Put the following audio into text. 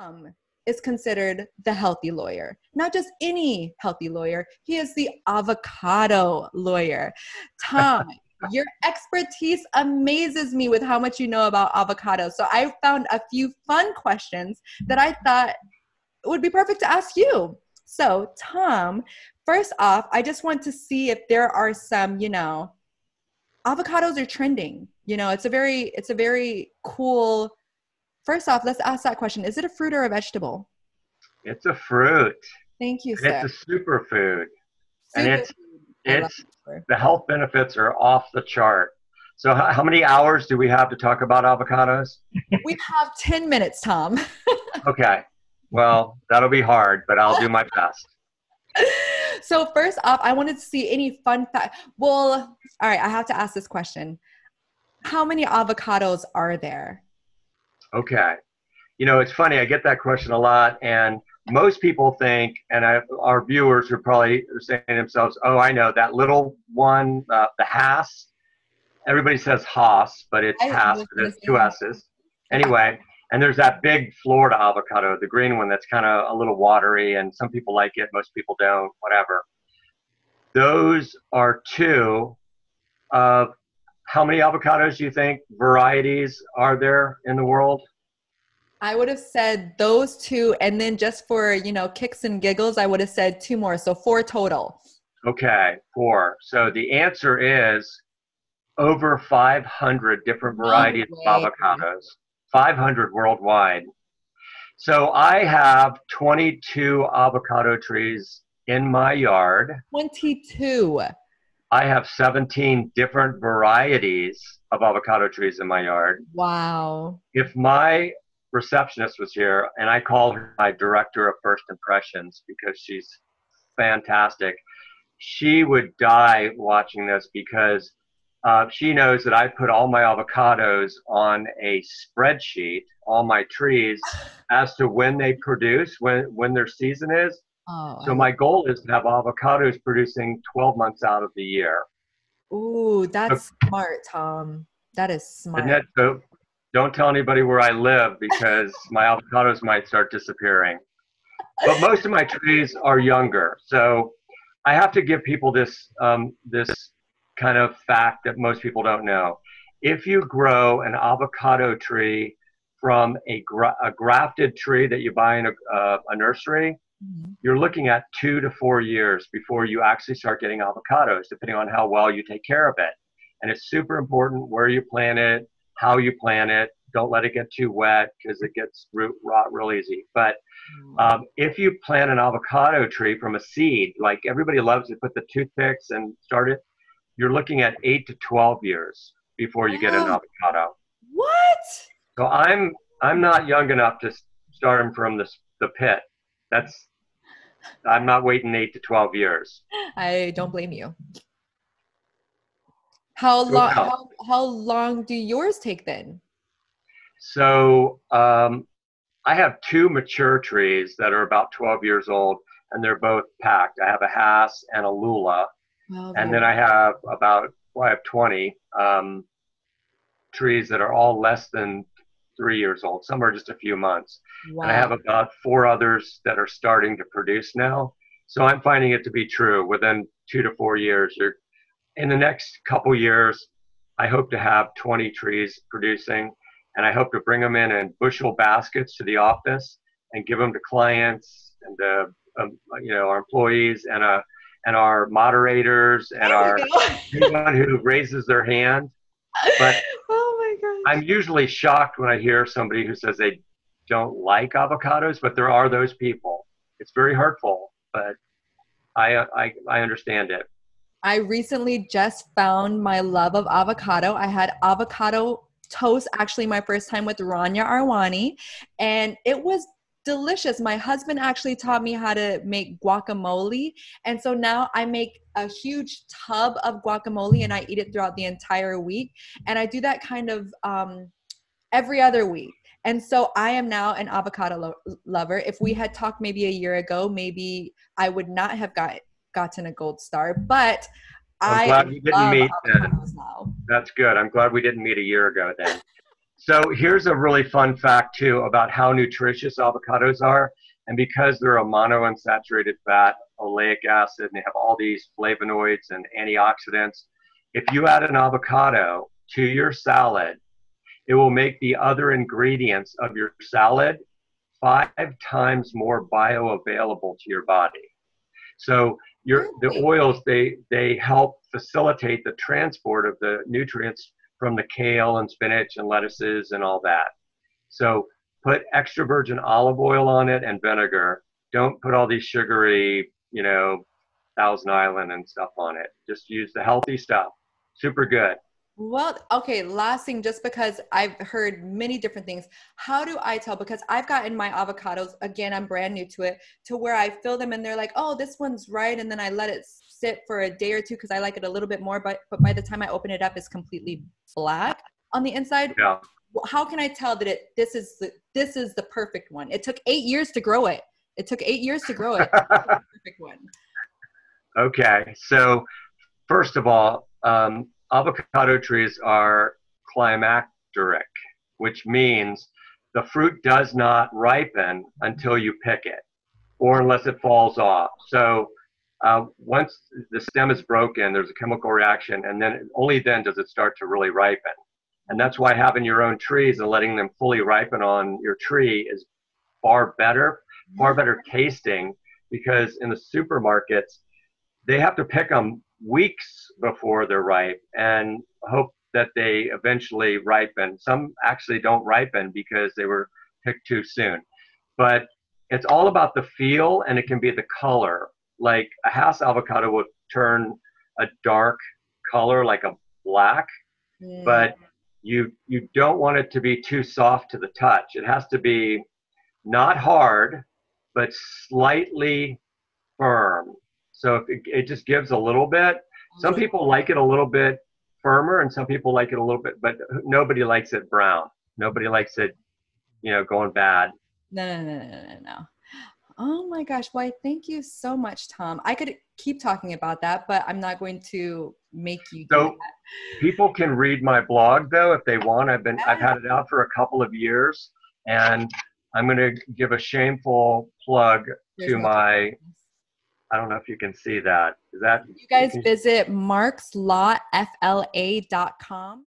Tom is considered the healthy lawyer, not just any healthy lawyer. He is the avocado lawyer. Tom, your expertise amazes me with how much you know about avocados. So I found a few fun questions that I thought would be perfect to ask you. So Tom, first off, I just want to see if there are some, avocados are trending. It's a very cool. First off, let's ask that question. Is it a fruit or a vegetable? It's a fruit. Thank you, And sir. it's a superfood. And Superfood. I love it's it. the health benefits are off the chart. So how many hours do we have to talk about avocados? We have 10 minutes, Tom. Okay. Well, that'll be hard, but I'll do my best. So first off, I wanted to see any fun fact. Well, all right, I have to ask this question. How many avocados are there? Okay. It's funny. I get that question a lot, and most people think, and our viewers are probably saying to themselves, oh, I know that little one, the Hass. Everybody says Haas, but it's Hass, but there's two S's. Anyway, and there's that big Florida avocado, the green one that's kind of a little watery, and some people like it, most people don't, whatever. Those are two of how many avocados do you think varieties are there in the world? I would have said those two, and then just for, kicks and giggles, I would have said two more. So 4 total. Okay, 4. So the answer is over 500 different varieties of avocados, 500 worldwide. So I have 22 avocado trees in my yard. 22. I have 17 different varieties of avocado trees in my yard. Wow. If my receptionist was here, and I call her my director of first impressions because she's fantastic, she would die watching this because she knows that I put all my avocados on a spreadsheet, all my trees, as to when they produce, when their season is. Oh, so my goal is to have avocados producing 12 months out of the year. Ooh, that's smart, Tom. That is smart. So don't tell anybody where I live because my avocados might start disappearing. But most of my trees are younger. So I have to give people this kind of fact that most people don't know. If you grow an avocado tree from a grafted tree that you buy in a nursery, you're looking at 2 to 4 years before you actually start getting avocados, depending on how well you take care of it. And it's super important where you plant it, how you plant it. Don't let it get too wet because it gets root rot real easy. But if you plant an avocado tree from a seed, like everybody loves to put the toothpicks and start it, you're looking at 8 to 12 years before you get an avocado. What? So I'm not young enough to start them from the pit. I'm not waiting 8 to 12 years. I don't blame you. How long do yours take then? So I have 2 mature trees that are about 12 years old, and they're both packed. I have a Hass and a Lula. Wow, and then I have 20 trees that are all less than 3 years old. Some are just a few months. Wow. And I have about 4 others that are starting to produce now. So I'm finding it to be true. Within 2 to 4 years, in the next couple years, I hope to have 20 trees producing, and I hope to bring them in bushel baskets to the office and give them to clients and our employees and our moderators and anyone who raises their hand. But oh my gosh. I'm usually shocked when I hear somebody who says they don't like avocados, but there are those people. It's very hurtful, but I understand it. I recently just found my love of avocado. I had avocado toast, actually my first time with Rania Arwani, and it was delicious. My husband actually taught me how to make guacamole, and so now I make a huge tub of guacamole and I eat it throughout the entire week, and I do that kind of every other week. And so I am now an avocado lover. If we had talked maybe a year ago, maybe I would not have gotten a gold star, but I'm glad we didn't meet then. Now. That's good. I'm glad we didn't meet a year ago then. So here's a really fun fact too about how nutritious avocados are. And because they're a monounsaturated fat, oleic acid, and they have all these flavonoids and antioxidants, if you add an avocado to your salad, it will make the other ingredients of your salad 5 times more bioavailable to your body. So the oils, they help facilitate the transport of the nutrients from the kale and spinach and lettuces and all that. So put extra virgin olive oil on it and vinegar. Don't put all these sugary, Thousand Island and stuff on it. Just use the healthy stuff. Super good. Well, okay, last thing, just because I've heard many different things, how do I tell? Because I've gotten my avocados, again, I'm brand new to it, to where I fill them and they're like, oh, this one's right. And then I let it sit for a day or two because I like it a little bit more. But by the time I open it up, it's completely black on the inside. Yeah. How can I tell that this is the perfect one? It took 8 years to grow it. It took 8 years to grow it. It's the perfect one. Okay. So first of all, avocado trees are climacteric, which means the fruit does not ripen until you pick it, or unless it falls off. So once the stem is broken, there's a chemical reaction, and then only then does it start to really ripen. And that's why having your own trees and letting them fully ripen on your tree is far better tasting, because in the supermarkets, they have to pick them weeks before they're ripe and hope that they eventually ripen. Some actually don't ripen because they were picked too soon. But it's all about the feel, and it can be the color. Like a house avocado would turn a dark color, like a black, but you don't want it to be too soft to the touch. It has to be not hard, but slightly firm. So if it just gives a little bit. Some people like it a little bit firmer, and some people like it a little bit, but nobody likes it brown. Nobody likes it, going bad. No. Oh my gosh. Why, thank you so much, Tom. I could keep talking about that, but I'm not going to make you do that. People can read my blog though if they want. I've had it out for a couple of years, and I'm going to give a shameful plug to my. I don't know if you can see that. You guys visit markslawfla.com.